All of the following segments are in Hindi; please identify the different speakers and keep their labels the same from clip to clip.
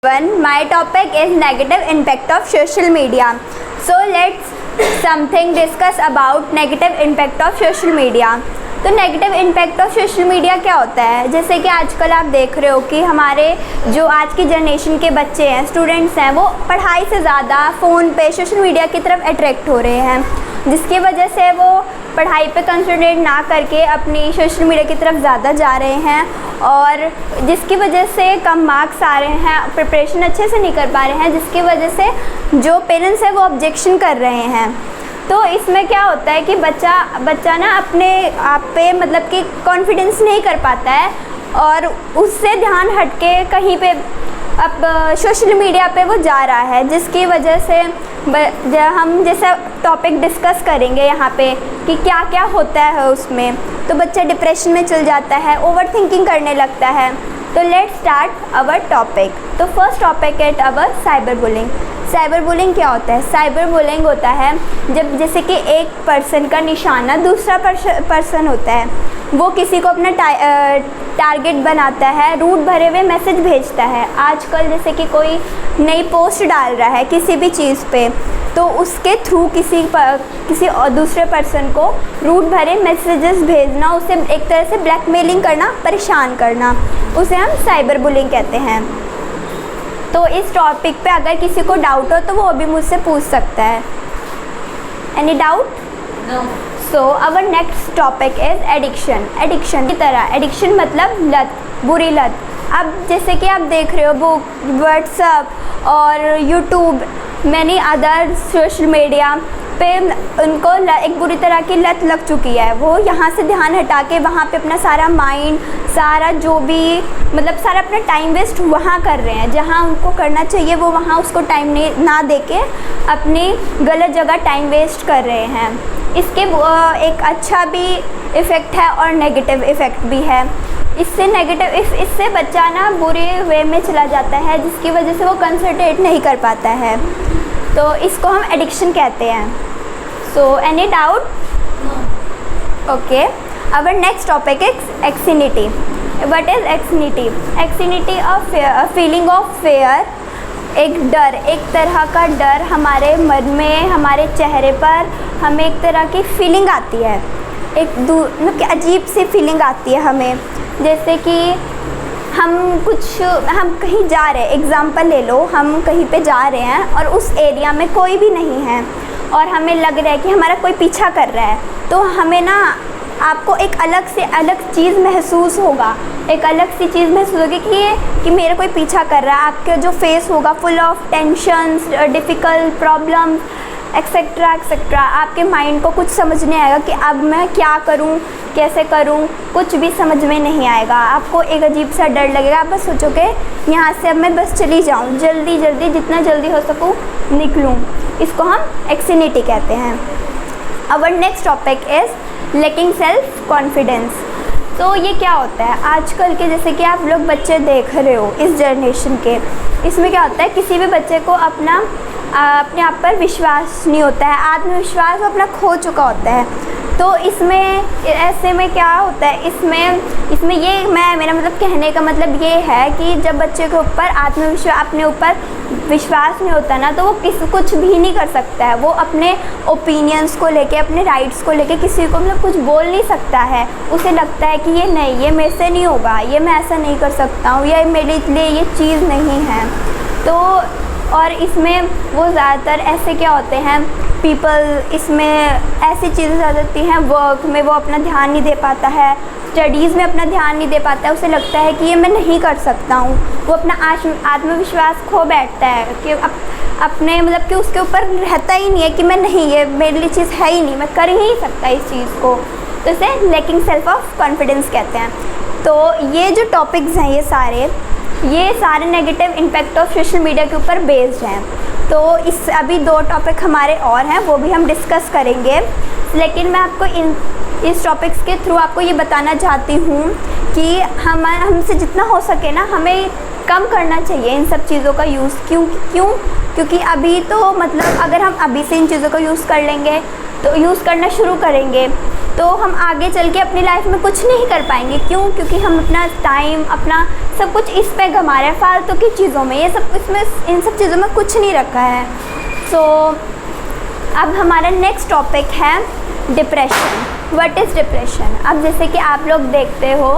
Speaker 1: My topic is negative impact of social media. So let's something discuss about negative impact of social media. तो negative impact of social media क्या होता है? जैसे कि आजकल आप देख रहे हो कि हमारे जो आज की जनरेशन के बच्चे हैं, स्टूडेंट्स हैं, वो पढ़ाई से ज़्यादा फ़ोन पे सोशल मीडिया की तरफ अट्रैक्ट हो रहे हैं, जिसकी वजह से वो पढ़ाई पे कंसंट्रेट ना करके अपनी सोशल मीडिया की तरफ ज़्यादा जा रहे हैं और जिसकी वजह से कम मार्क्स आ रहे हैं, प्रिपरेशन अच्छे से नहीं कर पा रहे हैं, जिसकी वजह से जो पेरेंट्स हैं वो ऑब्जेक्शन कर रहे हैं। तो इसमें क्या होता है कि बच्चा ना अपने आप पे मतलब कि कॉन्फिडेंस नहीं कर पाता है और उससे ध्यान हटके कहीं पे अब सोशल मीडिया पे वो जा रहा है, जिसकी वजह से हम जैसा टॉपिक डिस्कस करेंगे यहाँ पे कि क्या क्या होता है उसमें, तो बच्चा डिप्रेशन में चल जाता है, ओवर थिंकिंग करने लगता है। तो लेट्स स्टार्ट अवर टॉपिक। तो फर्स्ट टॉपिक है अवर साइबर बुलिंग। साइबर बुलिंग क्या होता है? साइबर बुलिंग होता है जब जैसे कि एक पर्सन का निशाना दूसरा पर्सन होता है, वो किसी को अपना टारगेट बनाता है, रूट भरे हुए मैसेज भेजता है। आजकल जैसे कि कोई नई पोस्ट डाल रहा है किसी भी चीज़ पे, तो उसके थ्रू किसी दूसरे पर्सन को रूट भरे मैसेजेस भेजना, उसे एक तरह से ब्लैकमेलिंग करना, परेशान करना, उसे हम साइबर बुलिंग कहते हैं। तो इस टॉपिक पे अगर किसी को डाउट हो तो वो अभी मुझसे पूछ सकता है। Any doubt?
Speaker 2: No.
Speaker 1: So our next topic is addiction. Addiction की तरह, एडिक्शन मतलब लत, बुरी लत। अब जैसे कि आप देख रहे हो बुक, व्हाट्सएप और YouTube, many other social media पे उनको एक बुरी तरह की लत लग चुकी है। वो यहाँ से ध्यान हटा के वहाँ पे अपना सारा माइंड, सारा जो भी मतलब सारा अपना टाइम वेस्ट वहाँ कर रहे हैं, जहाँ उनको करना चाहिए वो वहाँ उसको टाइम ना दे के अपनी गलत जगह टाइम वेस्ट कर रहे हैं। इसके एक अच्छा भी इफ़ेक्ट है और नेगेटिव इफ़ेक्ट भी है। इससे बच्चा ना बुरे वे में चला जाता है, जिसकी वजह से वो कंसंट्रेट नहीं कर पाता है, तो इसको हम एडिक्शन कहते हैं। So any doubt? Okay, our next topic is anxiety. What is anxiety? Anxiety of feeling of fair, एक डर, एक तरह का डर हमारे मन में, हमारे चेहरे पर हमें एक तरह की फीलिंग आती है, मतलब अजीब सी फीलिंग आती है हमें। जैसे कि हम कहीं जा रहे हैं, एग्ज़ाम्पल ले लो, हम कहीं पे जा रहे हैं और उस एरिया में कोई भी नहीं है और हमें लग रहा है कि हमारा कोई पीछा कर रहा है, तो हमें ना आपको एक अलग चीज़ महसूस होगा, एक अलग सी चीज़ महसूस होगी कि मेरा कोई पीछा कर रहा है। आपका जो फेस होगा full of tensions, difficult problems etcetera etcetera. आपके माइंड को कुछ समझ नहीं आएगा कि अब मैं क्या करूं, कैसे करूं, कुछ भी समझ में नहीं आएगा। आपको एक अजीब सा डर लगेगा, आप बस सोचोगे यहाँ से अब मैं बस चली जाऊँ, जल्दी जितना जल्दी हो सकूँ निकलूँ। इसको हम एंग्जाइटी कहते हैं। Our next topic is lacking self confidence. तो ये क्या होता है? आजकल के जैसे कि आप लोग बच्चे देख रहे हो इस जनरेशन के, इसमें क्या होता है, किसी भी बच्चे को अपने आप पर विश्वास नहीं होता है, आत्मविश्वास वो अपना खो चुका होता है। तो इसमें ऐसे में क्या होता है, इसमें ये मेरा मतलब कहने का मतलब ये है कि जब बच्चे के ऊपर आत्मविश्वास, अपने ऊपर विश्वास नहीं होता ना, तो वो कुछ भी नहीं कर सकता है। वो अपने ओपिनियंस को लेके, अपने राइट्स को लेके किसी को मतलब कुछ बोल नहीं सकता है। उसे लगता है कि ये मेरे से नहीं होगा, ये मैं ऐसा नहीं कर सकता हूँ, या मेरे लिए ये चीज़ नहीं है। तो और इसमें वो ज़्यादातर ऐसे क्या होते हैं पीपल, इसमें ऐसी चीज़ें ज़्यादा होती हैं, वर्क में वो अपना ध्यान नहीं दे पाता है, स्टडीज़ में अपना ध्यान नहीं दे पाता है, उसे लगता है कि ये मैं नहीं कर सकता हूँ। वो अपना आत्मविश्वास खो बैठता है कि अपने मतलब कि उसके ऊपर रहता ही नहीं है कि मैं नहीं, ये मेरे लिए चीज़ है ही नहीं, मैं कर ही नहीं सकता इस चीज़ को। तो इसे लैकिंग सेल्फ ऑफ कॉन्फिडेंस कहते हैं। तो ये जो टॉपिक्स हैं ये सारे negative impact of social media के ऊपर बेस्ड हैं। तो अभी 2 टॉपिक हमारे और हैं, वो भी हम डिस्कस करेंगे, लेकिन मैं आपको इस टॉपिक्स के थ्रू आपको ये बताना चाहती हूँ कि हमसे जितना हो सके ना हमें कम करना चाहिए इन सब चीज़ों का यूज़। क्योंकि अभी तो मतलब अगर हम अभी से इन चीज़ों का यूज़ कर लेंगे, तो यूज़ करना शुरू करेंगे, तो हम आगे चल के अपनी लाइफ में कुछ नहीं कर पाएंगे। क्यों? क्योंकि हम अपना टाइम, अपना सब कुछ इस पे गंवा रहे हैं, फालतू की चीज़ों में। ये सब इसमें, इन सब चीज़ों में कुछ नहीं रखा है। सो अब हमारा नेक्स्ट टॉपिक है डिप्रेशन। What is depression? अब जैसे कि आप लोग देखते हो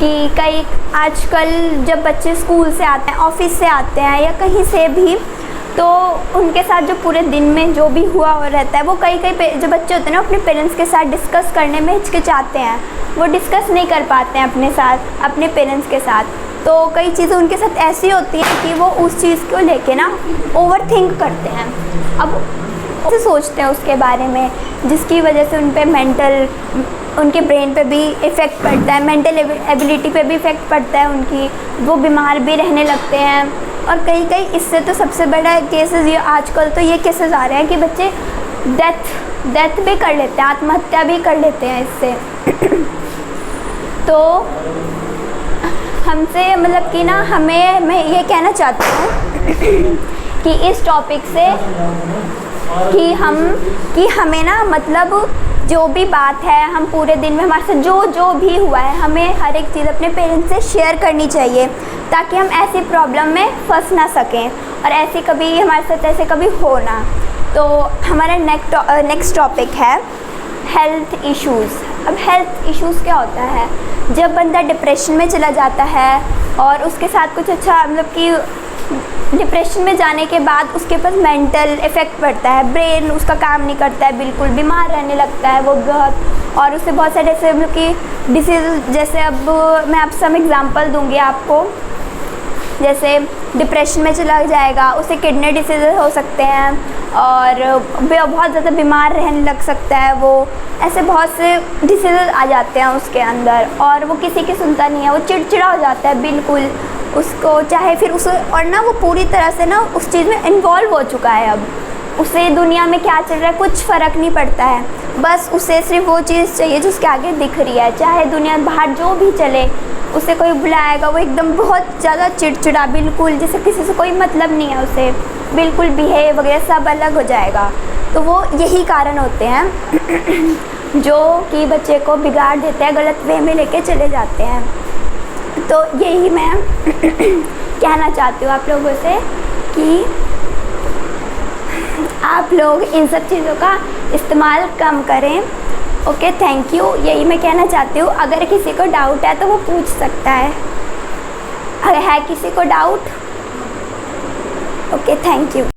Speaker 1: कि कई आजकल जब बच्चे स्कूल से आते हैं, ऑफिस से आते हैं या कहीं से भी, तो उनके साथ जो पूरे दिन में जो भी हुआ रहता है वो कई जो बच्चे होते हैं ना, अपने पेरेंट्स के साथ डिस्कस करने में हिचकिचाते हैं। वो डिस्कस नहीं कर पाते हैं अपने पेरेंट्स के साथ। तो कई चीज़ें उनके साथ ऐसी होती हैं कि वो उस चीज़ को लेके ना ओवर थिंक करते हैं। अब से सोचते हैं उसके बारे में, जिसकी वजह से उनके ब्रेन पे भी इफ़ेक्ट पड़ता है, मेंटल एबिलिटी पे भी इफ़ेक्ट पड़ता है उनकी। वो बीमार भी रहने लगते हैं। और कई इससे तो सबसे बड़ा केसेस ये आजकल तो ये केसेस आ रहे हैं कि बच्चे डेथ भी कर लेते हैं, आत्महत्या भी कर लेते हैं इससे। तो हमसे मतलब कि ना मैं ये कहना चाहती हूँ कि इस टॉपिक से कि हमें ना मतलब जो भी बात है, हम पूरे दिन में हमारे साथ जो भी हुआ है, हमें हर एक चीज़ अपने पेरेंट्स से शेयर करनी चाहिए, ताकि हम ऐसी प्रॉब्लम में फंस ना सकें और ऐसे कभी हमारे साथ ऐसे कभी हो ना। तो हमारा नेक्स्ट टॉपिक है हेल्थ इश्यूज़। अब हेल्थ इश्यूज़ क्या होता है? जब बंदा डिप्रेशन में चला जाता है और उसके साथ कुछ अच्छा मतलब कि डिप्रेशन में जाने के बाद उसके पास मेंटल इफ़ेक्ट पड़ता है, ब्रेन उसका काम नहीं करता है, बिल्कुल बीमार रहने लगता है वो बहुत, और उससे बहुत सारे ऐसे मतलब कि डिसीज़, जैसे अब मैं आप सम एग्ज़ाम्पल दूंगी आपको। जैसे डिप्रेशन में चला जाएगा, उसे किडनी डिसीज़ हो सकते हैं और बहुत ज़्यादा बीमार रहने लग सकता है वो। ऐसे बहुत से डिसीज़ आ जाते हैं उसके अंदर और वो किसी की सुनता नहीं है, वो चिड़चिड़ा हो जाता है बिल्कुल उसको, चाहे फिर उसे, और ना वो पूरी तरह से ना उस चीज़ में इन्वॉल्व हो चुका है। अब उसे दुनिया में क्या चल रहा है कुछ फ़र्क नहीं पड़ता है, बस उसे सिर्फ वो चीज़ चाहिए जो उसके आगे दिख रही है। चाहे दुनिया बाहर जो भी चले, उसे कोई बुलाएगा वो एकदम बहुत ज़्यादा चिड़चिड़ा, बिल्कुल जैसे किसी से कोई मतलब नहीं है उसे, बिल्कुल बिहेव वगैरह सब अलग हो जाएगा। तो वो यही कारण होते हैं जो कि बच्चे को बिगाड़ देते हैं, गलत वे में लेके चले जाते हैं। तो यही मैं कहना चाहती हूँ आप लोगों से कि आप लोग इन सब चीज़ों का इस्तेमाल कम करें। Okay, thank you. यही मैं कहना चाहती हूँ। अगर किसी को डाउट है तो वो पूछ सकता है, अगर है किसी को डाउट। Okay, thank you.